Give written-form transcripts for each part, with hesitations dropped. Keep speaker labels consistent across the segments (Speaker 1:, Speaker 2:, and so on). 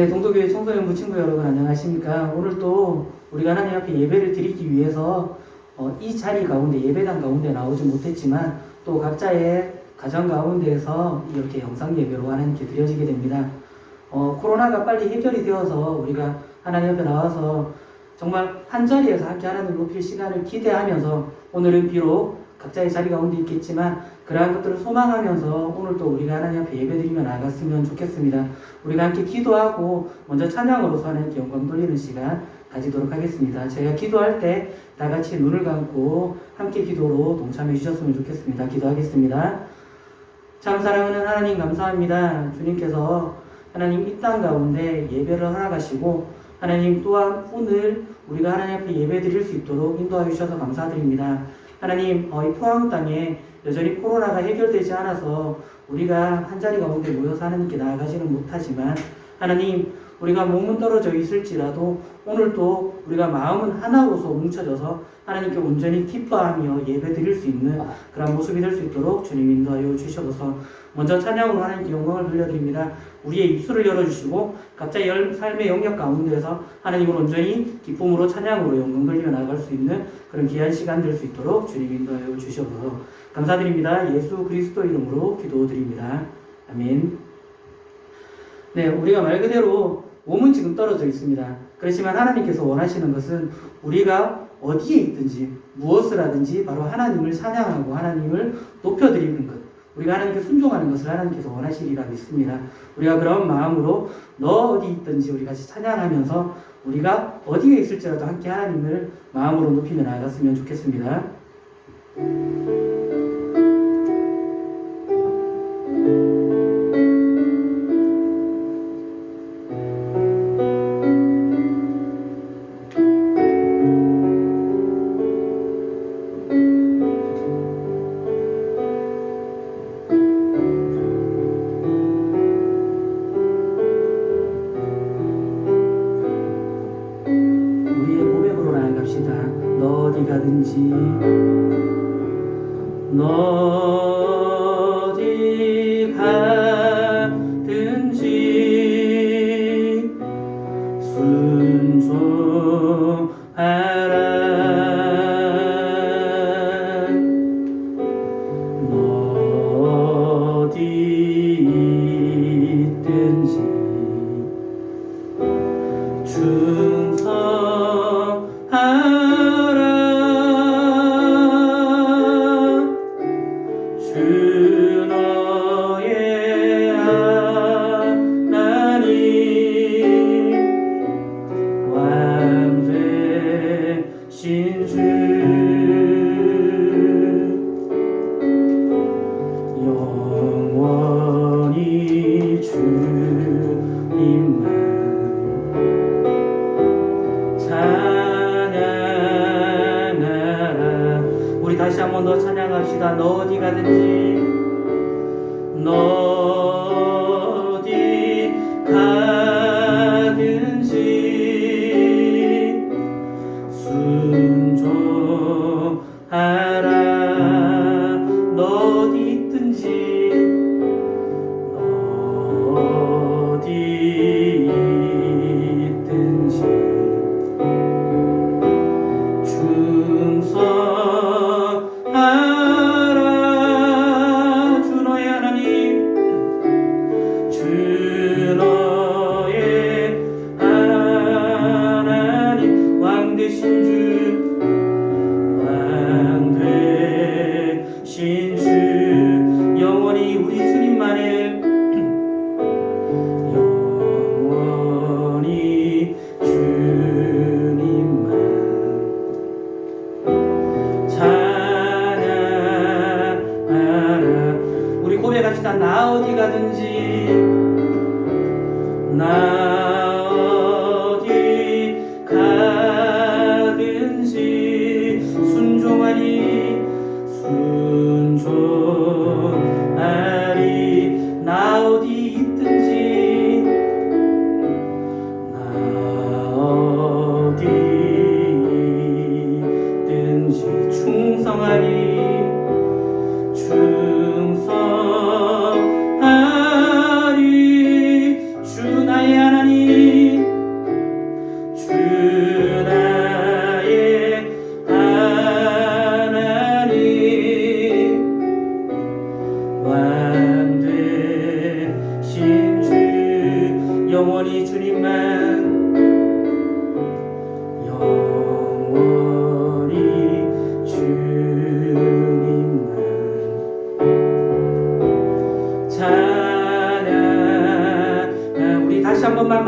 Speaker 1: 네, 동도교회 청소년부 친구 여러분 안녕하십니까? 오늘 또 우리가 하나님 앞에 예배를 드리기 위해서 이 자리 가운데 예배당 가운데 나오지 못했지만 또 각자의 가정 가운데에서 이렇게 영상 예배로 하나님께 드려지게 됩니다. 코로나가 빨리 해결이 되어서 우리가 하나님 앞에 나와서 정말 한 자리에서 함께 하나님을 높일 시간을 기대하면서 오늘은 비록 각자의 자리 가운데 있겠지만 그러한 것들을 소망하면서 오늘 또 우리가 하나님 앞에 예배드리며 나갔으면 좋겠습니다. 우리가 함께 기도하고 먼저 찬양으로서 하나님께 영광 돌리는 시간 가지도록 하겠습니다. 제가 기도할 때 다 같이 눈을 감고 함께 기도로 동참해 주셨으면 좋겠습니다. 기도하겠습니다. 참 사랑하는 하나님 감사합니다. 주님께서 하나님 이 땅 가운데 예배를 허락하시고 하나님 또한 오늘 우리가 하나님 앞에 예배 드릴 수 있도록 인도하여 주셔서 감사드립니다. 하나님 이 포항 땅에 여전히 코로나가 해결되지 않아서 우리가 한자리 가운데 모여서 하나님께 나아가지는 못하지만 하나님 우리가 몸은 떨어져 있을지라도 오늘도 우리가 마음은 하나로서 뭉쳐져서 하나님께 온전히 기뻐하며 예배 드릴 수 있는 그런 모습이 될 수 있도록 주님 인도하여 주셔서 먼저 찬양으로 하나님께 영광을 돌려드립니다. 우리의 입술을 열어주시고 각자의 삶의 영역 가운데에서 하나님을 온전히 기쁨으로 찬양으로 영광 돌리며 나아갈 수 있는 그런 귀한 시간 될 수 있도록 주님 인도하여 주셔서 감사드립니다. 예수 그리스도 이름으로 기도드립니다. 아멘. 네, 우리가 말 그대로 몸은 지금 떨어져 있습니다. 그렇지만 하나님께서 원하시는 것은 우리가 어디에 있든지 무엇을 하든지 바로 하나님을 찬양하고 하나님을 높여드리는 것, 우리가 하나님께 순종하는 것을 하나님께서 원하시리라 믿습니다. 우리가 그런 마음으로 너 어디 있든지 우리 같이 찬양하면서 우리가 어디에 있을지라도 함께 하나님을 마음으로 높이며 나아갔으면 좋겠습니다. 너 어디 가든지 너 어디 가든지 순종하라. 너 어디 있든지 충성하라. 주 너의 하나님 왕 되신 주 영원히 주님만 찬양하라. 우리 다시 한 번 더 찬양합시다. 너 어디 가든지 너 어디 가든지 순종하라. 너 어디 있든지 너 어디 있든지 충성하라. 주 너의 하나님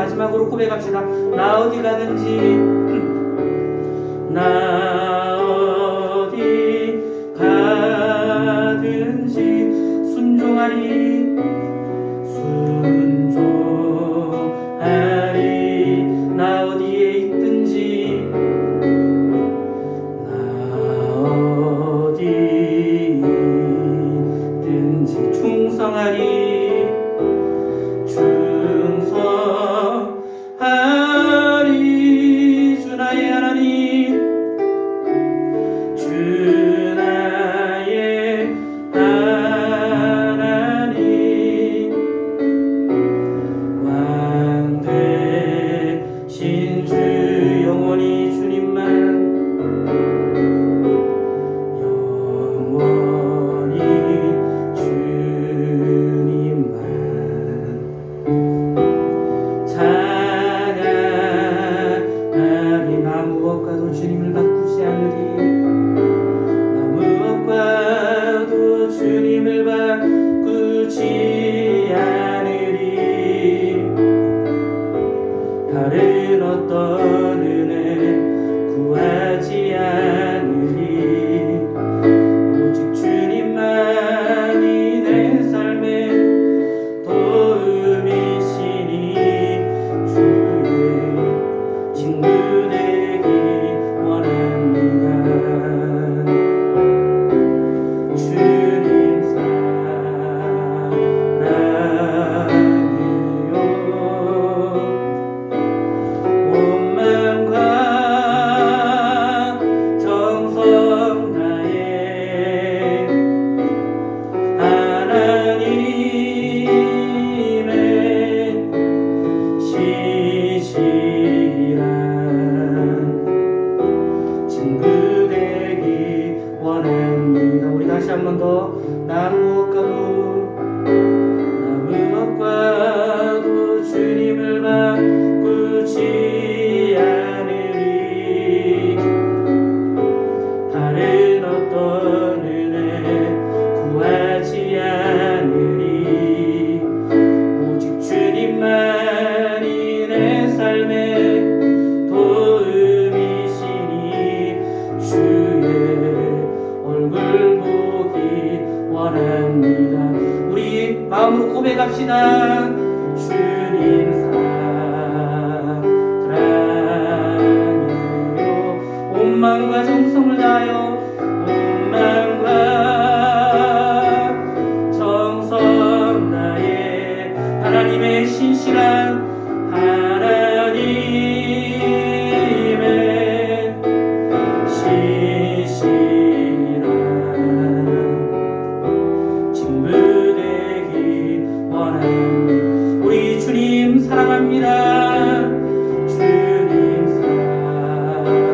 Speaker 1: 마지막으로 고백합시다. 나 어디 가든지 나 어디 가든지 순종하리 나 어디에 있든지 나 어디든지 충성하리 주 나의 하나님 주 나의 하나님 왕 되신 주 영원히 주님만 영원히 주님만 찬양하리 나 무엇과도 주님을 바꾸지 않으리 나 무엇과도 주님을 바꾸지 않으리 다른 어떤 은혜 구하지 않으리 오직 주님만이 내 삶의 도움이시니 주의 친구 되기 원합니다 주님 사랑해요 온 마음과 정성 다해 하나님의 시시한 친구 되기 원합니다. 우리 다시 한 번 더 나 무엇과도 주님을 바꾸지 않으리 다른 어떤 은혜 구하지 않으리 오직 주님만이 내 삶의 도움이시니 주의 얼굴 보기 원합니다. 우리 마음으로 고백합시다. 주님 사랑해요 온 마음과 정성을 다하여 온 마음과 정성 다해 하나님의 신실한 하나님의 신실한 친구 되기 원합니다. 우리 주님 사랑합니다. 주님 사랑해요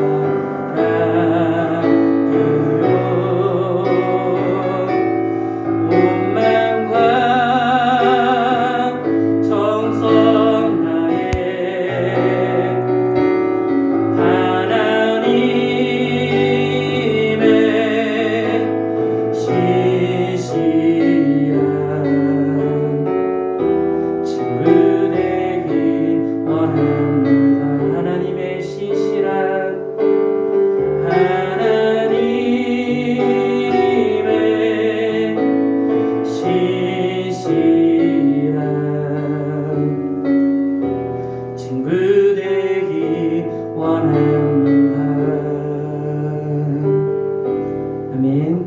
Speaker 1: 온 마음과 정성 다해 하나님의 신실한 친구 되기 원합니다. 하나님의 신실한 하나님의 신실한 친구 되기 원합니다. 아멘.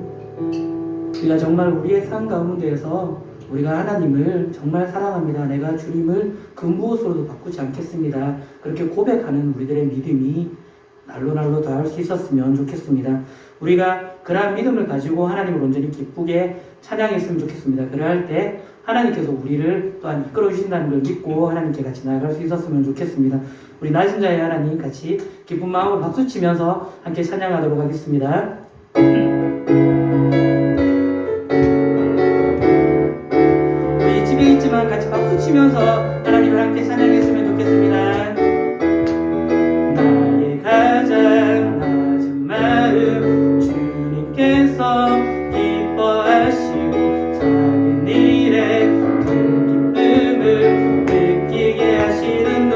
Speaker 1: 우리가 정말 우리의 삶 가운데에서 우리가 하나님을 정말 사랑합니다. 내가 주님을 그 무엇으로도 바꾸지 않겠습니다. 그렇게 고백하는 우리들의 믿음이 날로 더할 수 있었으면 좋겠습니다. 우리가 그러한 믿음을 가지고 하나님을 온전히 기쁘게 찬양했으면 좋겠습니다. 그러할 때 하나님께서 우리를 또한 이끌어 주신다는 걸 믿고 하나님께 같이 나아갈 수 있었으면 좋겠습니다. 우리 낮은 자의 하나님 같이 기쁜 마음으로 박수치면서 함께 찬양하도록 하겠습니다. 우리 집에 있지만 같이 박수치면서 하나님을 함께 찬양했으면 좋겠습니다. 나의 가장 낮은 마음 주님께서 기뻐하시고 작은 일에 큰 기쁨을 느끼게 하시는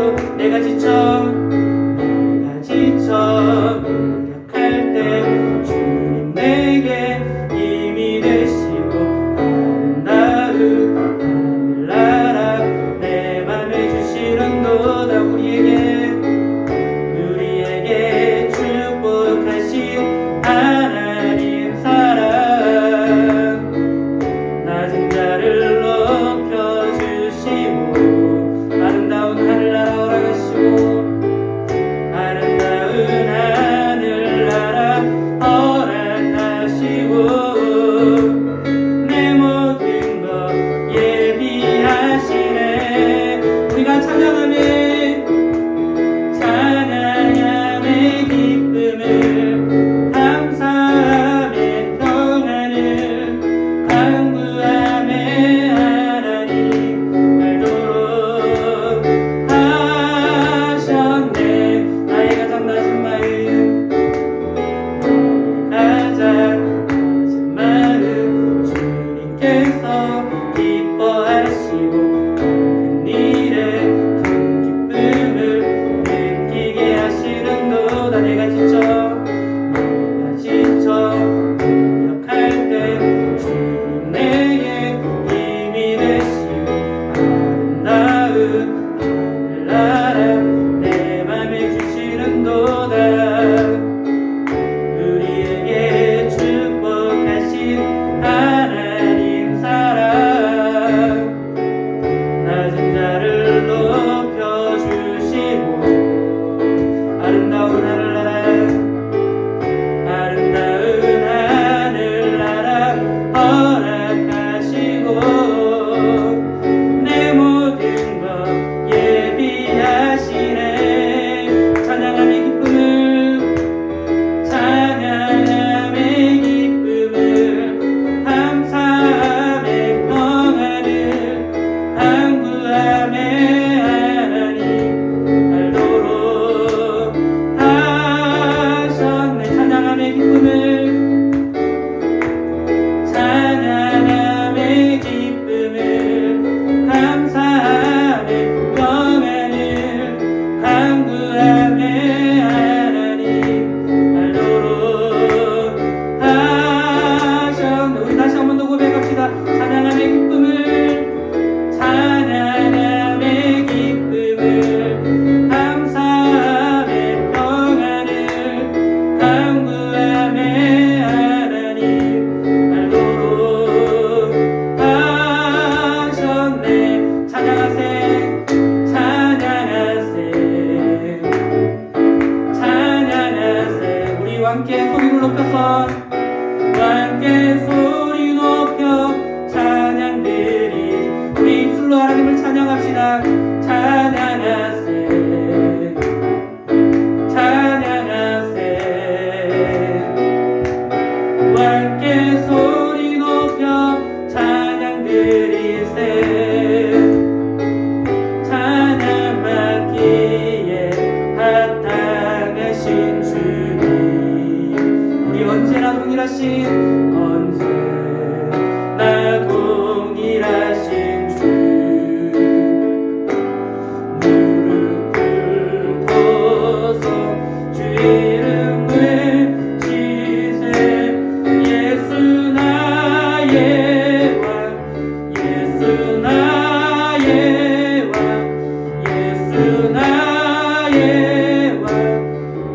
Speaker 1: 이름 외치세 예수 나의 왕 예수 나의 왕 예수 나의 왕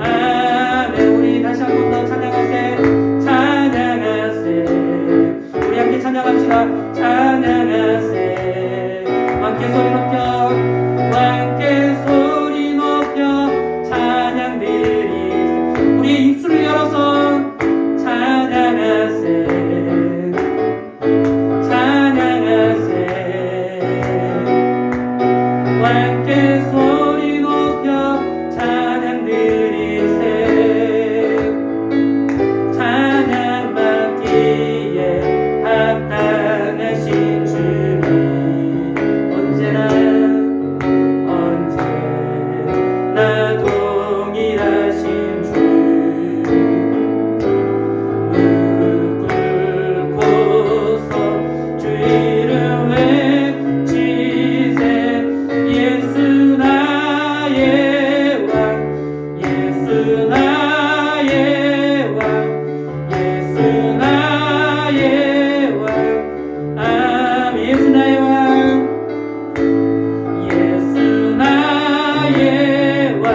Speaker 1: 아멘. 우리 다시 한 번 더 찬양하세 찬양하세 우리 함께 찬양합시다 찬양하세 함께 소리 높여 함께 소리 높여 찬양 드리세 우리의 입술을 열어서 찬양하세 찬양하세 함께 소리 높여 찬양 드리세 찬양 받기에 합당하신 주님 언제나 동일하신 주 무릎 꿇고서 주 이름 외치세 예수 나의 왕 예수 나의 왕 예수 나의 왕 아멘 예수 나의 왕 예수 나의 왕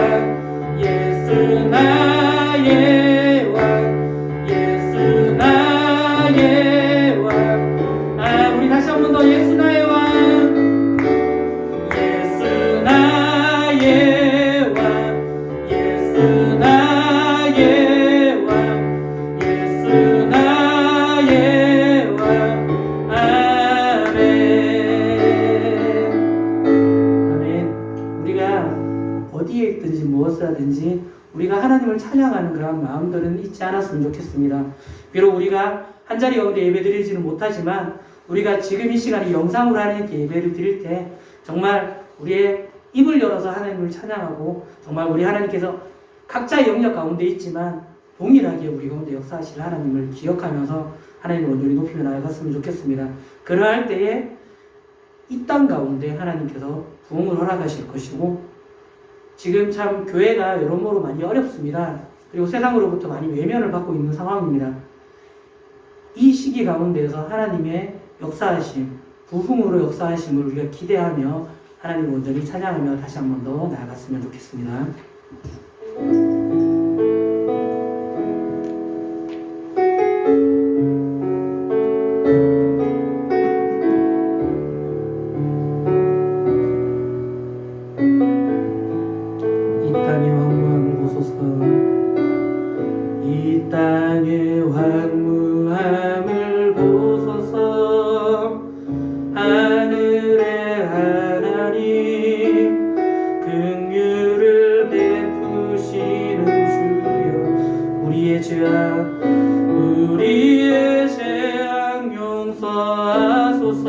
Speaker 1: 예수 나의 왕 예수 나의 왕 아 우리 다시 한 번 더 예수 나의 왕 예수 나의 왕 예수 나의 왕 예수 나의 왕 아멘 아멘. 우리가 어디에 있든지 무엇을 하든지 우리가 하나님을 찬양하는 그런 마음들은 잊지 않았으면 좋겠습니다. 비록 우리가 한자리 가운데 예배 드리지는 못하지만 우리가 지금 이 시간에 영상으로 하나님께 예배를 드릴 때 정말 우리의 입을 열어서 하나님을 찬양하고 정말 우리 하나님께서 각자의 영역 가운데 있지만 동일하게 우리 가운데 역사하실 하나님을 기억하면서 하나님을 온전히 높이며 나아갔으면 좋겠습니다. 그러할 때에 이 땅 가운데 하나님께서 부흥을 허락하실 것이고 지금 참 교회가 여러모로 많이 어렵습니다. 그리고 세상으로부터 많이 외면을 받고 있는 상황입니다. 이 시기 가운데에서 하나님의 역사하심, 부흥으로 역사하심을 우리가 기대하며 하나님을 온전히 찬양하며 다시 한 번 더 나아갔으면 좋겠습니다. 이 땅의 황무함을 보소서 이 땅의 황무함을 보소서 하늘의 하나님 긍휼을 베푸시는 주여 우리의 죄악 우리의 죄악 용서하소서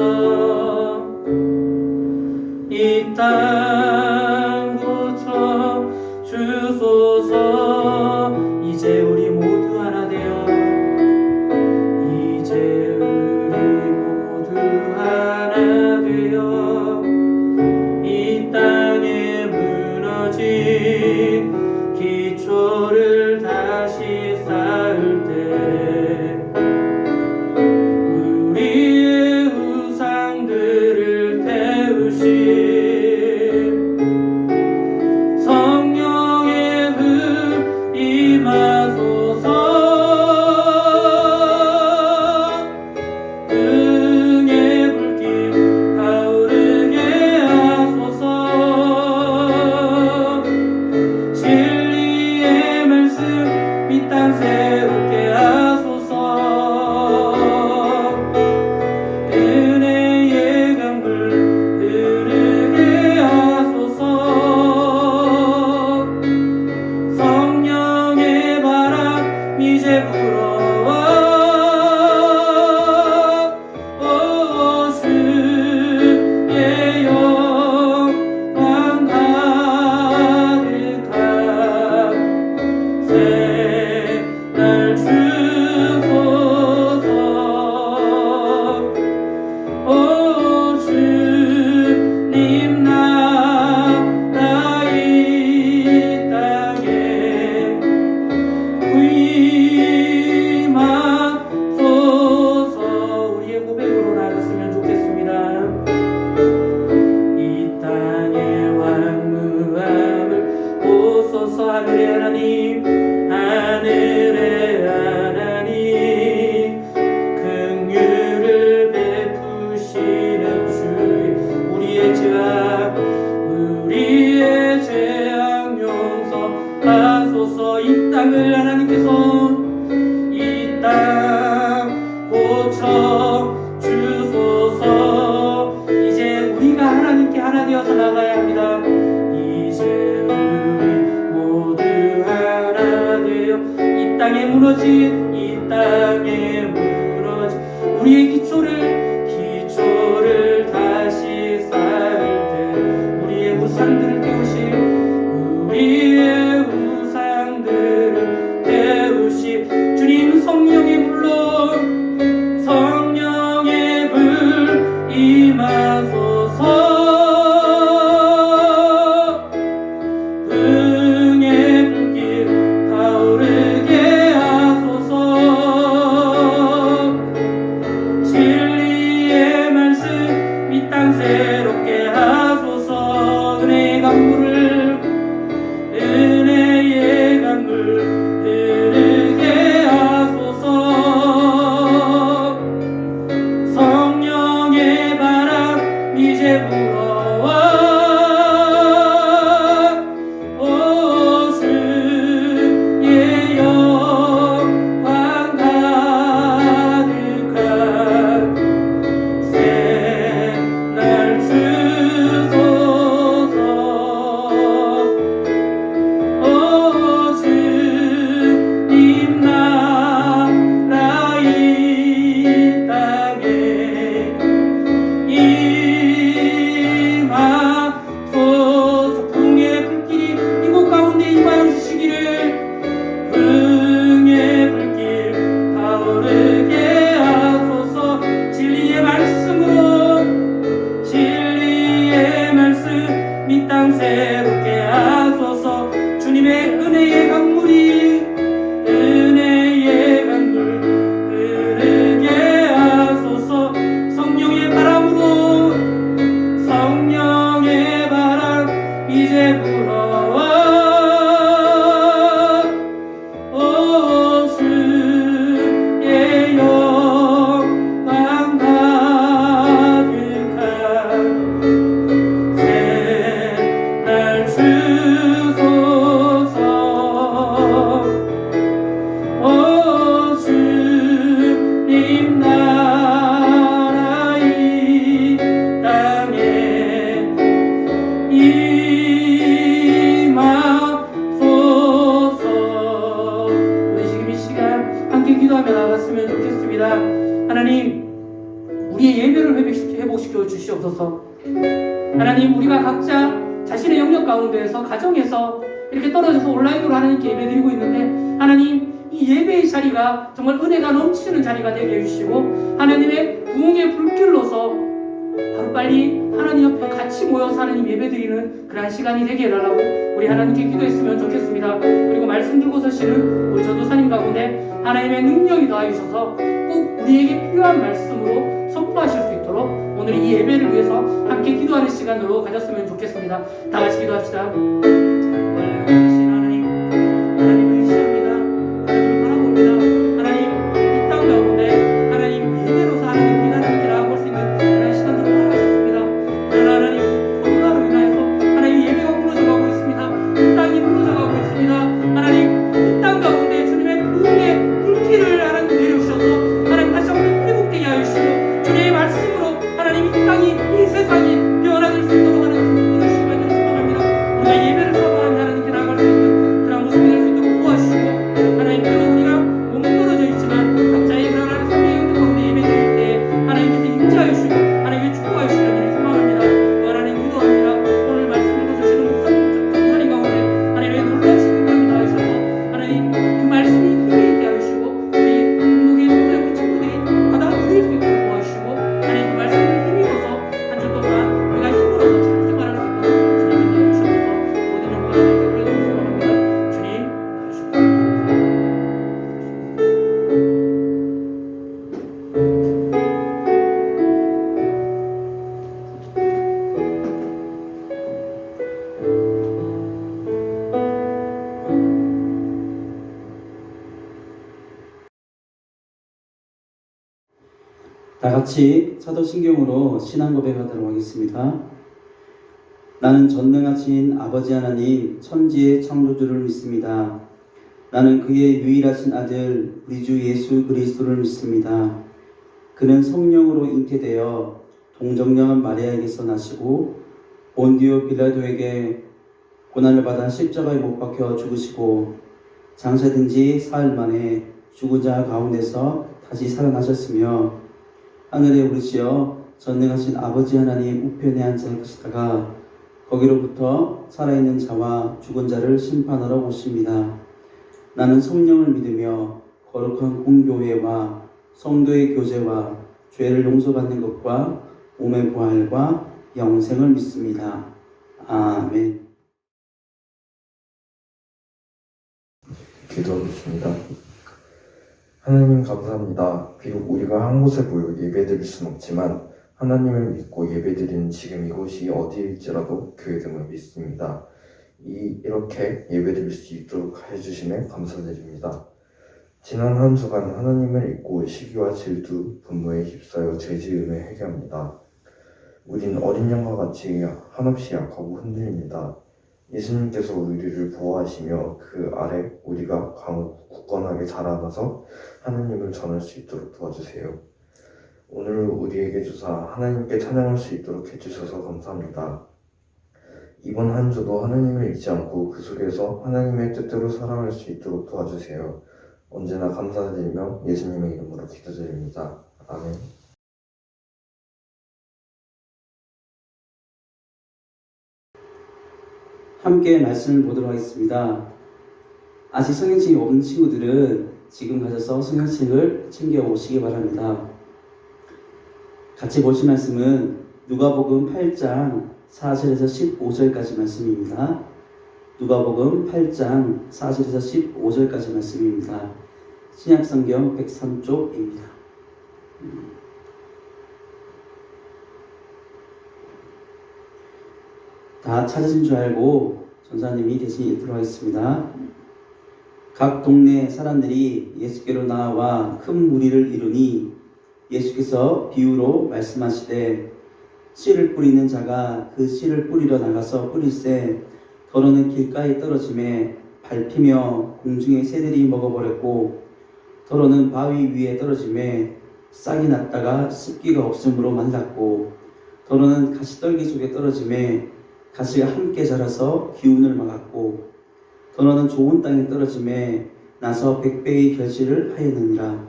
Speaker 1: 이 땅 고쳐 주소서 이제 우리 모두 하나 되어 이제 우리 모두 하나 되어 이 땅에 무너진 기초를 다시 쌓을 때 우리의 우상들을 태우신 성령의 하늘의 하나님, 하늘의 하나님, 긍휼을 베푸시는 주, 우리의 죄악 용서하소서. 이 땅을 하나님께서 이 땅 고쳐 주소서. 이제 우리가 하나님께 하나 되어서 나가야 합니다. 이제 우리 모두 하나 되어 이 땅에 무너진 우리의 기초를 다시 쌓을 때 우리의 우상들을 태우시 주님 성령의 불로 성령의 불 임하소서. 흥의 불길 타오르게 하소서. 진리의 말씀 이 땅 새롭게 하소서. 은혜의 강물 흐르게 하소서. 성령의 바람 이제 불어와 주의 영광 가득한 새날 주소서. 주님 나라 이 땅에 임하소서. 흥의 불길이 이곳 가운데 임하여 주시기를. 흥의 불길 타오르게 하소서. 진리의 말씀 이 땅 새롭게 하소서. 주님의 은혜의 강물 흐르게 하소서. 성령의 바람 이제 불어와 주의 영광 가득한 새날 주소서. 주님 나라 이 땅에 임하소서. 우리 지금 이 시간 함께 기도하며 나갔으면 좋겠습니다. 하나님, 우리의 예배를 회복시켜 주시옵소서. 하나님, 우리가 각자 자신의 영역 가운데에서 가정에서 이렇게 떨어져서 온라인으로 하나님께 예배 드리고 있는데, 하나님, 이 예배의 자리가 정말 은혜가 넘치는 자리가 되게 해주시고, 하나님의 부흥의 불길로서 하루빨리 하나님 옆에 같이 모여서 하나님 예배 드리는 그러한 시간이 되게 해달라고 우리 하나님께 기도했으면 좋겠습니다. 그리고 말씀 들고 서시는 우리 전도사님 가운데 하나님의 능력이 더하여 주셔서 꼭 우리에게 필요한 말씀으로 선포하실 수 있도록 오늘 이 예배를 위해서 함께 기도하는 시간으로 가졌으면 좋겠습니다. 다 같이 기도합시다. 하나님을 의지합니다. 하나님을 바라봅니다. 하나님, 이 땅 가운데 하나님 예배로서 하나님 우리 하나님께 나아갈 수 있는 그런 시간들을 허락하셨습니다. 그러나 하나님, 코로나로 인하여서 하나님 예배가 무너져가고 있습니다. 이 땅이 무너져가고 있습니다. 하나님, 이 땅 가운데 주님의 부흥의 불길을 하나님 내려주셔서 하나님 다시 한번 회복되게 하여 주시고, 주님의 말씀으로 하나님 이 땅이 이 세상이 변화될 수 있도록 하나님 주시기 바랍니다. 우리가 예배를
Speaker 2: 다 같이 사도신경으로 신앙 고백하도록 하겠습니다. 나는 전능하신 아버지 하나님 천지의 창조주를 믿습니다. 나는 그의 유일하신 아들 우리 주 예수 그리스도를 믿습니다. 그는 성령으로 잉태되어 동정녀 마리아에게서 나시고 본디오 빌라도에게 고난을 받아 십자가에 못 박혀 죽으시고 장사된 지 사흘 만에 죽은 자 가운데서 다시 살아나셨으며 하늘에 오르시어 전능하신 아버지 하나님 우편에 앉아 계시다가 거기로부터 살아있는 자와 죽은 자를 심판하러 오십니다. 나는 성령을 믿으며 거룩한 공교회와 성도의 교제와 죄를 용서받는 것과 몸의 부활과 영생을 믿습니다. 아멘.
Speaker 3: 기도하겠습니다. 하나님 감사합니다. 비록 우리가 한 곳에 모여 예배드릴 순 없지만 하나님을 믿고 예배드리는 지금 이곳이 어디일지라도 교회됨을 믿습니다. 이렇게 예배드릴 수 있도록 해주심에 감사드립니다. 지난 한 주간 하나님을 잊고 시기와 질투, 분노에 휩싸여 죄지음에 회개합니다. 우린 어린 양과 같이 한없이 약하고 흔들립니다. 예수님께서 우리를 보호하시며 그 아래 우리가 굳건하게 자라나서 하나님을 전할 수 있도록 도와주세요. 오늘 우리에게 주사 하나님께 찬양할 수 있도록 해주셔서 감사합니다. 이번 한 주도 하나님을 잊지 않고 그 속에서 하나님의 뜻대로 살아갈 수 있도록 도와주세요. 언제나 감사드리며 예수님의 이름으로 기도드립니다. 아멘.
Speaker 2: 함께 말씀을 보도록 하겠습니다. 아직 성경책이 없는 친구들은 지금 가셔서 성경책을 챙겨 오시기 바랍니다. 같이 보실 말씀은 누가복음 8장 4절에서 15절까지 말씀입니다. 누가복음 8장 4절에서 15절까지 말씀입니다. 신약성경 103쪽입니다. 다 찾으신 줄 알고 전사님이 대신 읽도록 하겠습니다. 각 동네 사람들이 예수께로 나와 큰 무리를 이루니 예수께서 비유로 말씀하시되 씨를 뿌리는 자가 그 씨를 뿌리러 나가서 뿌릴새 더러는 길가에 떨어짐에 밟히며 공중의 새들이 먹어버렸고 더러는 바위 위에 떨어짐에 싹이 났다가 습기가 없으므로 말랐고 더러는 가시떨기 속에 떨어짐에 가시가 함께 자라서 기운을 막았고 더러는 좋은 땅에 떨어짐에 나서 100배의 결실을 하였느니라.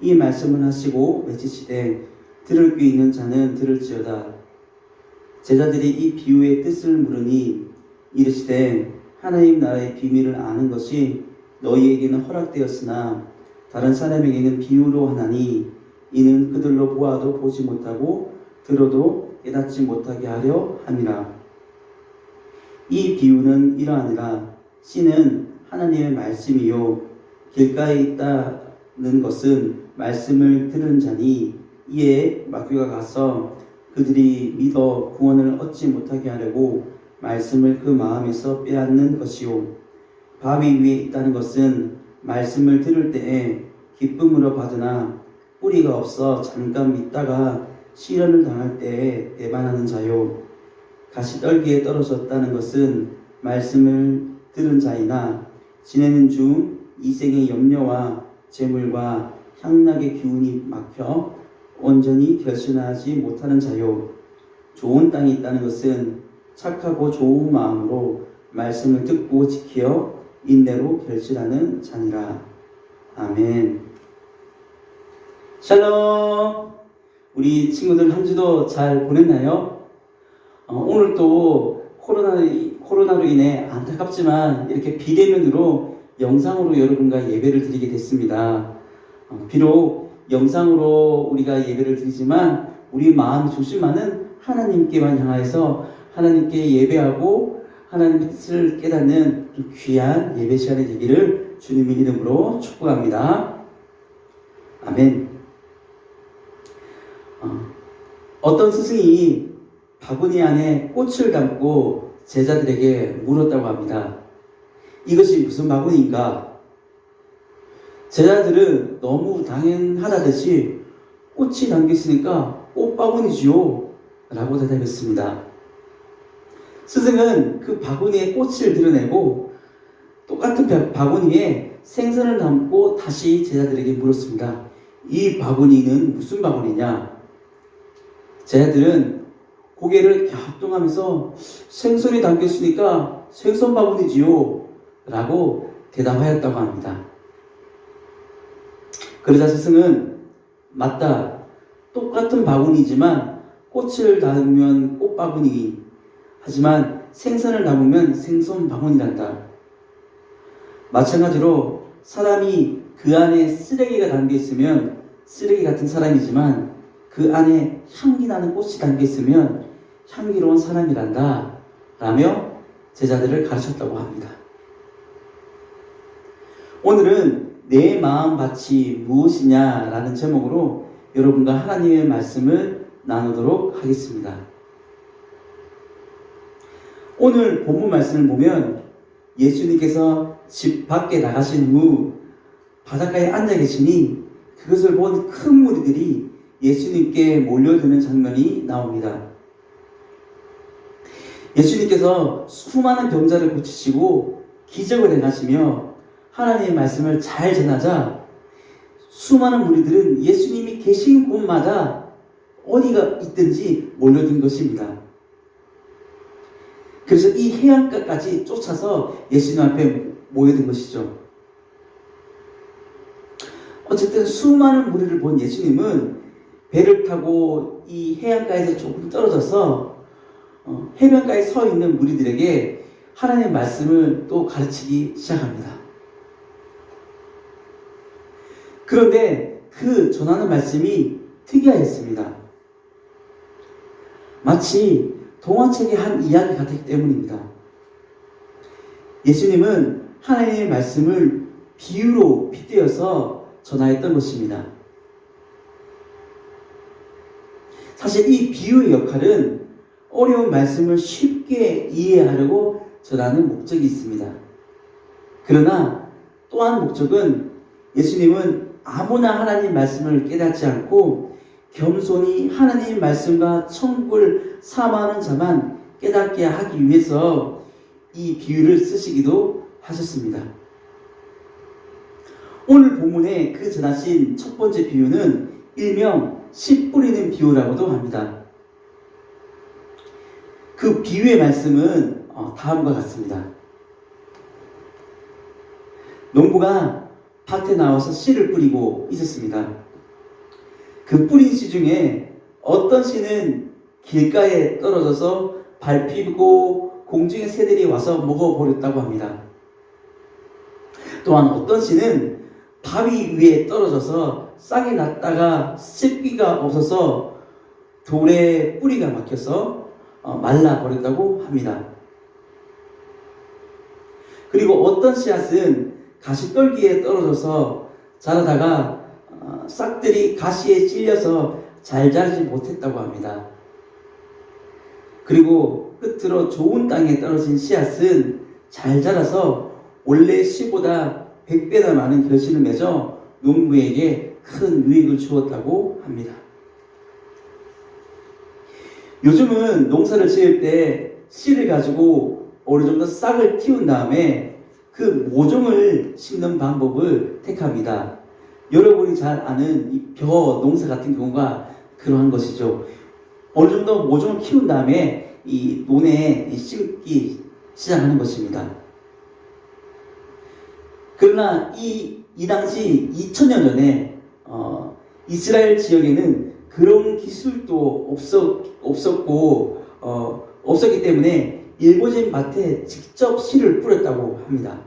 Speaker 2: 이 말씀을 하시고 외치시되 들을 귀 있는 자는 들을지어다. 제자들이 이 비유의 뜻을 물으니 이르시되 하나님 나라의 비밀을 아는 것이 너희에게는 허락되었으나 다른 사람에게는 비유로 하나니 이는 그들로 보아도 보지 못하고 들어도 깨닫지 못하게 하려 함이라. 이 비유는 이러하니라. 씨는 하나님의 말씀이요 길가에 있다는 것은 말씀을 들은 자니 이에 마귀가 가서 그들이 믿어 구원을 얻지 못하게 하려고 말씀을 그 마음에서 빼앗는 것이요 바위 위에 있다는 것은 말씀을 들을 때에 기쁨으로 받으나 뿌리가 없어 잠깐 믿다가 시련을 당할 때에 배반하는 자요 가시떨기에 떨어졌다는 것은 말씀을 들은 자이나 지내는 중 이생의 염려와 재물과 향락의 기운이 막혀 온전히 결신하지 못하는 자요 좋은 땅이 있다는 것은 착하고 좋은 마음으로 말씀을 듣고 지켜 인내로 결실하는 자니라. 아멘. 샬롬. 우리 친구들 한 주도 잘 보냈나요? 오늘 또 코로나로 인해 안타깝지만 이렇게 비대면으로 영상으로 여러분과 예배를 드리게 됐습니다. 비록 영상으로 우리가 예배를 드리지만 우리 마음 중심만은 하나님께만 향하여서 하나님께 예배하고 하나님의 뜻을 깨닫는 귀한 예배 시간이 되기를 주님의 이름으로 축복합니다. 아멘. 어떤 스승이 바구니 안에 꽃을 담고 제자들에게 물었다고 합니다. 이것이 무슨 바구니인가? 제자들은 너무 당연하다듯이 꽃이 담겼으니까 꽃바구니지요 라고 대답했습니다. 스승은 그 바구니에 꽃을 드러내고 똑같은 바구니에 생선을 담고 다시 제자들에게 물었습니다. 이 바구니는 무슨 바구니냐? 제자들은 고개를 갸우뚱하면서 생선이 담겼으니까 생선 바구니지요 라고 대답하였다고 합니다. 그러자 스승은 맞다. 똑같은 바구니지만 꽃을 담으면 꽃바구니, 하지만 생선을 담으면 생선 바구니란다. 마찬가지로 사람이 그 안에 쓰레기가 담겨 있으면 쓰레기 같은 사람이지만 그 안에 향기 나는 꽃이 담겨 있으면 향기로운 사람이란다 라며 제자들을 가르쳤다고 합니다. 오늘은 내 마음밭이 무엇이냐 라는 제목으로 여러분과 하나님의 말씀을 나누도록 하겠습니다. 오늘 본문 말씀을 보면 예수님께서 집 밖에 나가신 후 바닷가에 앉아 계시니 그것을 본 큰 무리들이 예수님께 몰려드는 장면이 나옵니다. 예수님께서 수많은 병자를 고치시고 기적을 행하시며 하나님의 말씀을 잘 전하자 수많은 무리들은 예수님이 계신 곳마다 어디가 있든지 몰려든 것입니다. 그래서 이 해안가까지 쫓아서 예수님 앞에 모여든 것이죠. 어쨌든 수많은 무리를 본 예수님은 배를 타고 이 해안가에서 조금 떨어져서 해변가에 서 있는 무리들에게 하나님의 말씀을 또 가르치기 시작합니다. 그런데 그 전하는 말씀이 특이하였습니다. 마치 동화책의 한 이야기 같았기 때문입니다. 예수님은 하나님의 말씀을 비유로 빗대어서 전하였던 것입니다. 사실 이 비유의 역할은 어려운 말씀을 쉽게 이해하려고 전하는 목적이 있습니다. 그러나 또한 목적은 예수님은 아무나 하나님 말씀을 깨닫지 않고 겸손히 하나님 말씀과 천국을 사모하는 자만 깨닫게 하기 위해서 이 비유를 쓰시기도 하셨습니다. 오늘 본문에 그 전하신 첫 번째 비유는 일명 씨 뿌리는 비유라고도 합니다. 그 비유의 말씀은 다음과 같습니다. 농부가 밭에 나와서 씨를 뿌리고 있었습니다. 그 뿌린 씨 중에 어떤 씨는 길가에 떨어져서 밟히고 공중의 새들이 와서 먹어버렸다고 합니다. 또한 어떤 씨는 바위 위에 떨어져서 싹이 났다가 습기가 없어서 돌에 뿌리가 막혀서 말라버렸다고 합니다. 그리고 어떤 씨앗은 가시떨기에 떨어져서 자라다가 싹들이 가시에 찔려서 잘 자라지 못했다고 합니다. 그리고 끝으로 좋은 땅에 떨어진 씨앗은 잘 자라서 원래 씨보다 100배나 많은 결실을 맺어 농부에게 큰 유익을 주었다고 합니다. 요즘은 농사를 지을 때 씨를 가지고 어느 정도 싹을 틔운 다음에 그 모종을 심는 방법을 택합니다. 여러분이 잘 아는 이 벼 농사 같은 경우가 그러한 것이죠. 어느 정도 모종을 키운 다음에 이 논에 심기 시작하는 것입니다. 그러나 이 당시 2000년 전에 이스라엘 지역에는 그런 기술도 없었기 때문에 일궈진 밭에 직접 씨를 뿌렸다고 합니다.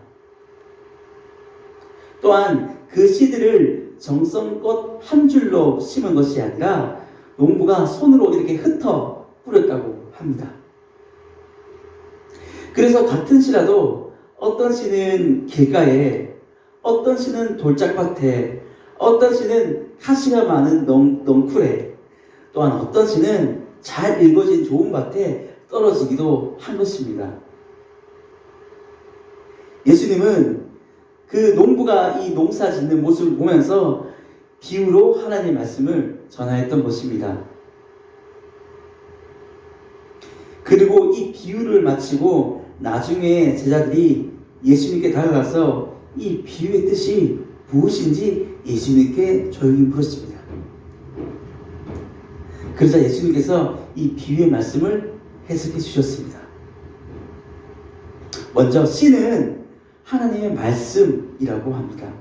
Speaker 2: 또한 그 씨들을 정성껏 한 줄로 심은 것이 아니라 농부가 손으로 이렇게 흩어 뿌렸다고 합니다. 그래서 같은 씨라도 어떤 씨는 길가에, 어떤 씨는 돌짝밭에, 어떤 씨는 가시가 많은 넝쿨에, 또한 어떤 씨는 잘 일궈진 좋은 밭에 떨어지기도 한 것입니다. 예수님은 그 농부가 이 농사 짓는 모습을 보면서 비유로 하나님의 말씀을 전하였던 것입니다. 그리고 이 비유를 마치고 나중에 제자들이 예수님께 다가가서 이 비유의 뜻이 무엇인지 예수님께 조용히 물었습니다. 그러자 예수님께서 이 비유의 말씀을 해석해 주셨습니다. 먼저 씨는 하나님의 말씀이라고 합니다.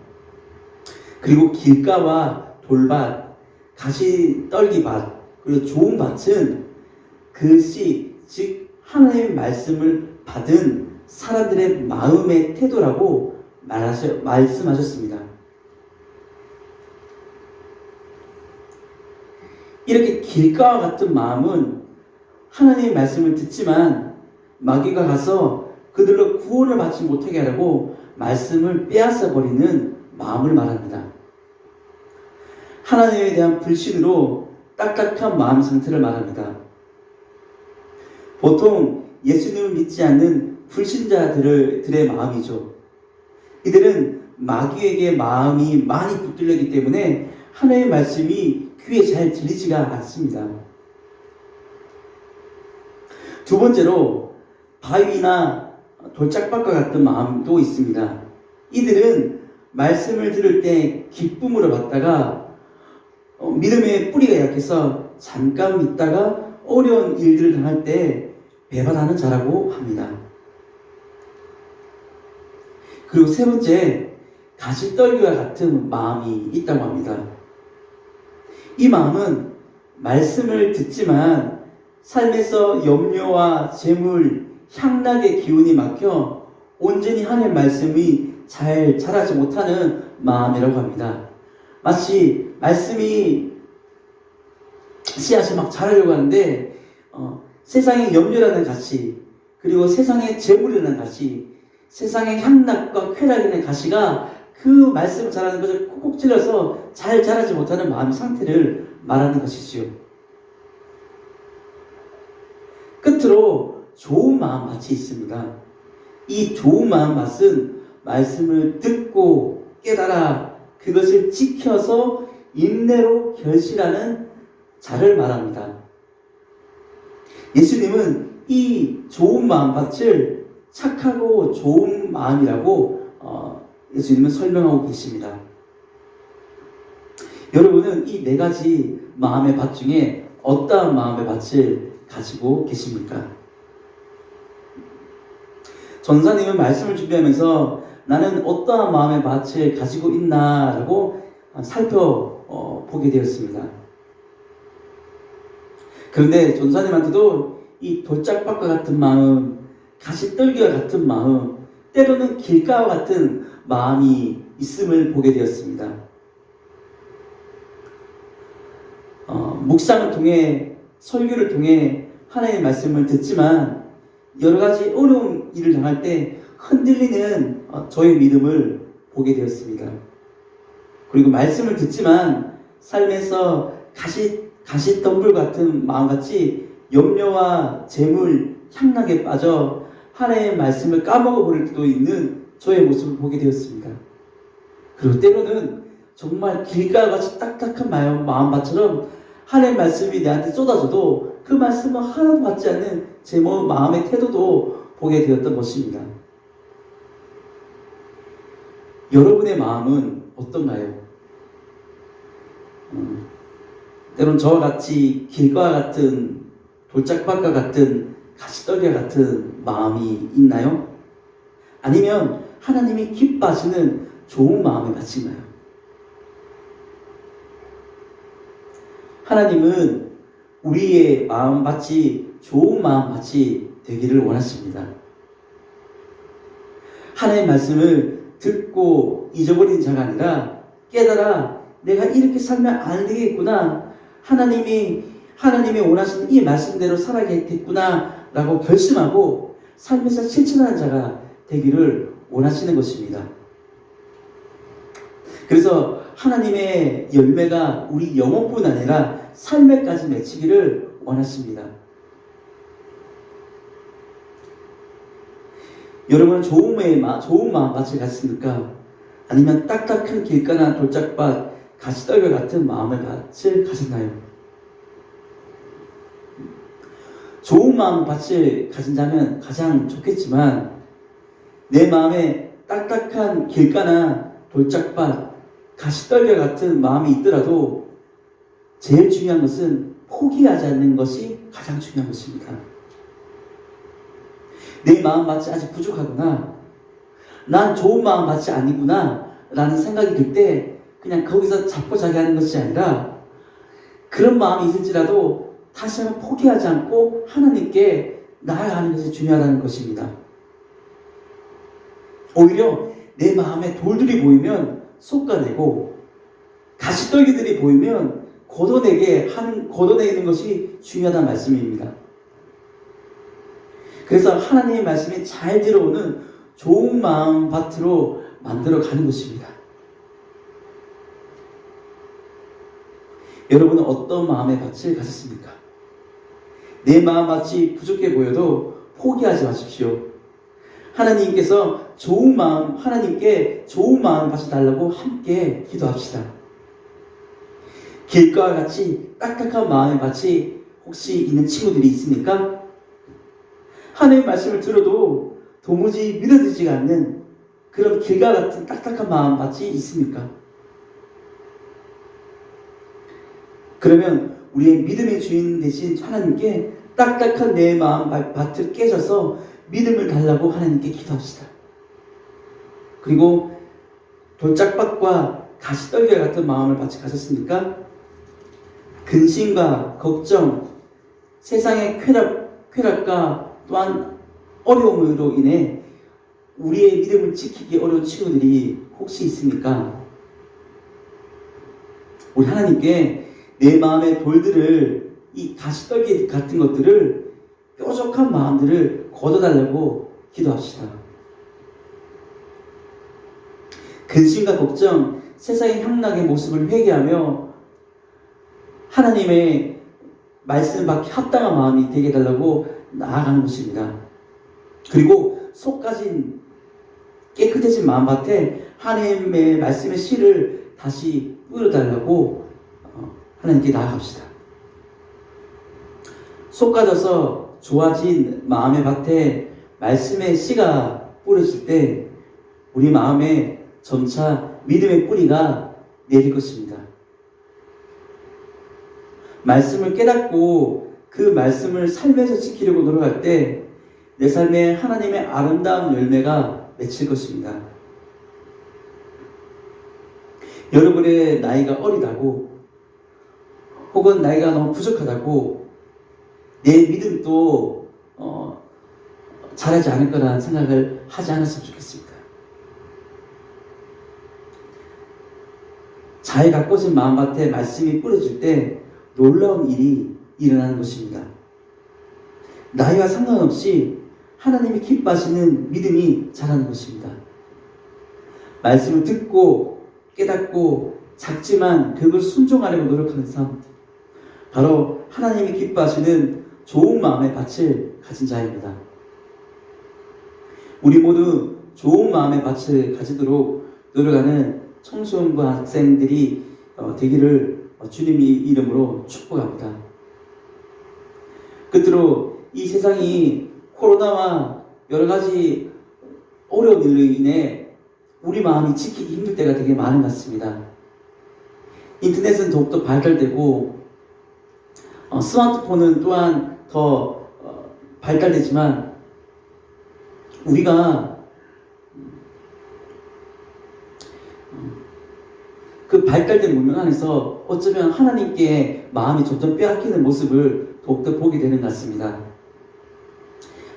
Speaker 2: 그리고 길가와 돌밭, 가시떨기밭, 그리고 좋은 밭은 그 씨, 즉 하나님의 말씀을 받은 사람들의 마음의 태도라고 말씀하셨습니다. 이렇게 길가와 같은 마음은 하나님의 말씀을 듣지만 마귀가 가서 그들로 구원을 받지 못하게 하려고 말씀을 빼앗아 버리는 마음을 말합니다. 하나님에 대한 불신으로 딱딱한 마음 상태를 말합니다. 보통 예수님을 믿지 않는 불신자들의 마음이죠. 이들은 마귀에게 마음이 많이 붙들렸기 때문에 하나님의 말씀이 귀에 잘 들리지가 않습니다. 두 번째로 바위나 돌짝밭과 같은 마음도 있습니다. 이들은 말씀을 들을 때 기쁨으로 받다가 믿음의 뿌리가 약해서 잠깐 믿다가 어려운 일들을 당할 때 배반하는 자라고 합니다. 그리고 세 번째, 가시떨기와 같은 마음이 있다고 합니다. 이 마음은 말씀을 듣지만 삶에서 염려와 재물, 향락의 기운이 막혀 온전히 하나님의 말씀이 잘 자라지 못하는 마음이라고 합니다. 마치 말씀이 씨앗이 막 자라려고 하는데 세상의 염려라는 가시, 그리고 세상의 재물이라는 가시, 세상의 향락과 쾌락이라는 가시가 그 말씀을 자라는 것을 콕콕 찔러서 잘 자라지 못하는 마음의 상태를 말하는 것이지요. 끝으로 좋은 마음밭이 있습니다. 이 좋은 마음밭은 말씀을 듣고 깨달아 그것을 지켜서 인내로 결실하는 자를 말합니다. 예수님은 이 좋은 마음밭을 착하고 좋은 마음이라고 예수님은 설명하고 계십니다. 여러분은 이 네 가지 마음의 밭 중에 어떠한 마음의 밭을 가지고 계십니까? 전사님은 말씀을 준비하면서 나는 어떠한 마음의 밭을 가지고 있나라고 살펴보게 되었습니다. 그런데 전사님한테도 이 돌짝밭과 같은 마음, 가시떨기와 같은 마음, 때로는 길가와 같은 마음이 있음을 보게 되었습니다. 묵상을 통해, 설교를 통해 하나님의 말씀을 듣지만 여러 가지 어려운 일을 당할 때 흔들리는 저의 믿음을 보게 되었습니다. 그리고 말씀을 듣지만 삶에서 가시덤불 같은 마음같이 염려와 재물, 향락에 빠져 하나님의 말씀을 까먹어 버릴 때도 있는 저의 모습을 보게 되었습니다. 그리고 때로는 정말 길가같이 딱딱한 마음밭처럼 하나님의 말씀이 내한테 쏟아져도 그 말씀은 하나도 받지 않는 제 마음의 태도도 보게 되었던 것입니다. 여러분의 마음은 어떤가요? 때론 저와 같이 길가와 같은 돌짝밭과 같은 가시떨기와 같은 마음이 있나요? 아니면 하나님이 기뻐하시는 좋은 마음의 밭인가요? 하나님은 우리의 마음밭이 좋은 마음밭이 되기를 원하십니다. 하나님의 말씀을 듣고 잊어버린 자가 아니라 깨달아 내가 이렇게 살면 안 되겠구나, 하나님이 원하시는 이 말씀대로 살아야겠구나 라고 결심하고 삶에서 실천하는 자가 되기를 원하시는 것입니다. 그래서 하나님의 열매가 우리 영혼뿐 아니라 삶에까지 맺히기를 원하십니다. 여러분은 좋은 마음밭을 가졌습니까? 아니면 딱딱한 길가나 돌짝밭, 가시떨과 같은 마음의 밭을 가졌나요? 좋은 마음 밭을 가진다면 가장 좋겠지만 내 마음에 딱딱한 길가나 돌짝밭, 가시떨과 같은 마음이 있더라도 제일 중요한 것은 포기하지 않는 것이 가장 중요한 것입니다. 내 마음 밭이 아직 부족하구나, 난 좋은 마음 밭이 아니구나 라는 생각이 들 때 그냥 거기서 잡고 자기 하는 것이 아니라 그런 마음이 있을지라도 다시 한번 포기하지 않고 하나님께 나아가는 것이 중요하다는 것입니다. 오히려 내 마음에 돌들이 보이면 솎아내고 가시떨기들이 보이면 걷어내는 것이 중요하다는 말씀입니다. 그래서 하나님의 말씀이 잘 들어오는 좋은 마음 밭으로 만들어 가는 것입니다. 여러분은 어떤 마음의 밭을 가졌습니까? 내 마음 밭이 부족해 보여도 포기하지 마십시오. 하나님께서 하나님께 좋은 마음 밭을 달라고 함께 기도합시다. 길가와 같이 딱딱한 마음의 밭이 혹시 있는 친구들이 있습니까? 하나님의 말씀을 들어도 도무지 믿어지지가 않는 그런 길가 같은 딱딱한 마음 밭이 있습니까? 그러면 우리의 믿음의 주인 되신 하나님께 딱딱한 내 마음 밭을 깨져서 믿음을 달라고 하나님께 기도합시다. 그리고 돌짝밭과 가시떨기 같은 마음을 밭에 가졌습니까? 근심과 걱정, 세상의 쾌락과 또한 어려움으로 인해 우리의 믿음을 지키기 어려운 친구들이 혹시 있습니까? 우리 하나님께 내 마음의 돌들을, 이 가시떨기 같은 것들을, 뾰족한 마음들을 걷어달라고 기도합시다. 근심과 걱정, 세상의 향락의 모습을 회개하며 하나님의 말씀 받기 합당한 마음이 되게 해달라고 나아가는 것입니다. 그리고 속까진 깨끗해진 마음밭에 하나님의 말씀의 씨를 다시 뿌려달라고 하나님께 나아갑시다. 쏟아져서 좋아진 마음의 밭에 말씀의 씨가 뿌려질 때 우리 마음에 점차 믿음의 뿌리가 내릴 것입니다. 말씀을 깨닫고 그 말씀을 삶에서 지키려고 노력할 때 내 삶에 하나님의 아름다운 열매가 맺힐 것입니다. 여러분의 나이가 어리다고 혹은 나이가 너무 부족하다고 내 믿음도 잘하지 않을 거라는 생각을 하지 않았으면 좋겠습니다. 잘 가꿔진 마음밭에 말씀이 뿌려질 때 놀라운 일이 일어나는 것입니다. 나이와 상관없이 하나님이 기뻐하시는 믿음이 자라는 것입니다. 말씀을 듣고 깨닫고 작지만 그걸 순종하려고 노력하는 삶, 바로 하나님이 기뻐하시는 좋은 마음의 밭을 가진 자입니다. 우리 모두 좋은 마음의 밭을 가지도록 노력하는 청소년과 학생들이 되기를 주님의 이름으로 축복합니다. 끝으로 이 세상이 코로나와 여러 가지 어려운 일로 인해 우리 마음이 지키기 힘들 때가 되게 많은 것 같습니다. 인터넷은 더욱더 발달되고 스마트폰은 또한 더 발달되지만 우리가 그 발달된 문명 안에서 어쩌면 하나님께 마음이 점점 빼앗기는 모습을 더욱더 보게 되는 것 같습니다.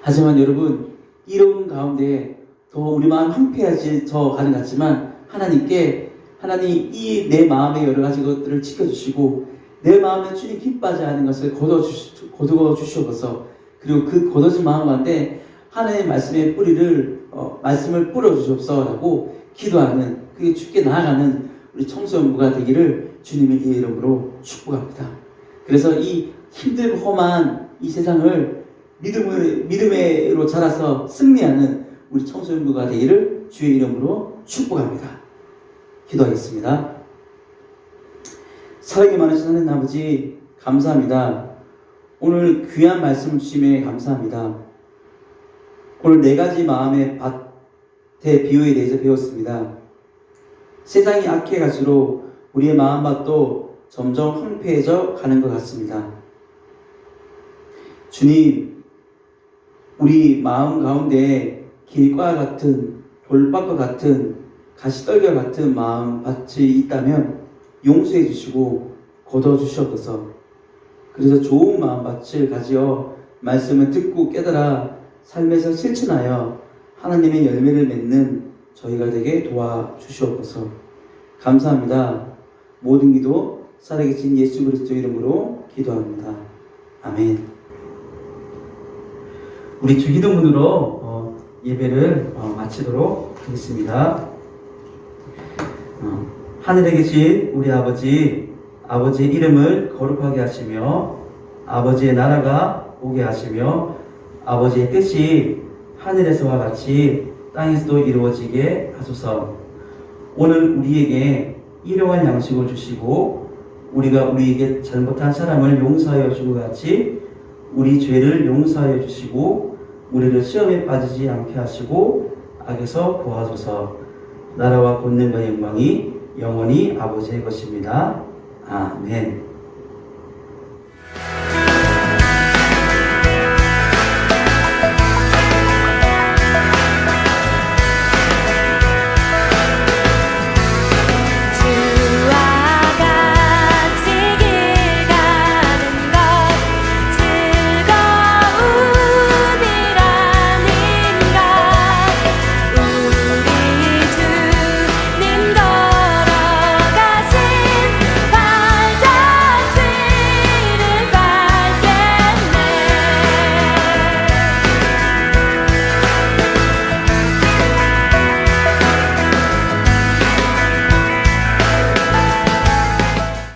Speaker 2: 하지만 여러분, 이런 가운데 더 우리 마음 황폐해져 가는 것 같지만 하나님 이 내 마음의 여러 가지 것들을 지켜주시고 내 마음에 주님 기뻐하지 않은 것을 거두어 주시옵소서. 그리고 그 거둬진 마음 가운데 하나님의 말씀의 말씀을 뿌려 주시옵소서라고 기도하는, 그게 주께 나아가는 우리 청소년부가 되기를 주님의 이름으로 축복합니다. 그래서 이 힘들고 험한 이 세상을 믿음으로 자라서 승리하는 우리 청소년부가 되기를 주의 이름으로 축복합니다. 기도하겠습니다. 사랑이 많으신 하나님 아버지 감사합니다. 오늘 귀한 말씀 주심에 감사합니다. 오늘 4가지 마음의 밭의 비유에 대해서 배웠습니다. 세상이 악해갈수록 우리의 마음밭도 점점 황폐해져 가는 것 같습니다. 주님, 우리 마음 가운데 길과 같은 돌밭과 같은 가시떨기와 같은 마음밭이 있다면 용서해 주시고 거둬 주시옵소서. 그래서 좋은 마음밭을 가지어 말씀을 듣고 깨달아 삶에서 실천하여 하나님의 열매를 맺는 저희가 되게 도와주시옵소서. 감사합니다. 모든 기도 살아계신 예수 그리스도 이름으로 기도합니다. 아멘. 우리 주기도문으로 예배를 마치도록 하겠습니다. 하늘에 계신 우리 아버지, 아버지의 이름을 거룩하게 하시며 아버지의 나라가 오게 하시며 아버지의 뜻이 하늘에서와 같이 땅에서도 이루어지게 하소서. 오늘 우리에게 일용할 양식을 주시고 우리가 우리에게 잘못한 사람을 용서하여 주고 같이 우리 죄를 용서하여 주시고 우리를 시험에 빠지지 않게 하시고 악에서 구하소서. 나라와 권능과 영광이 영원히 아버지의 것입니다. 아멘.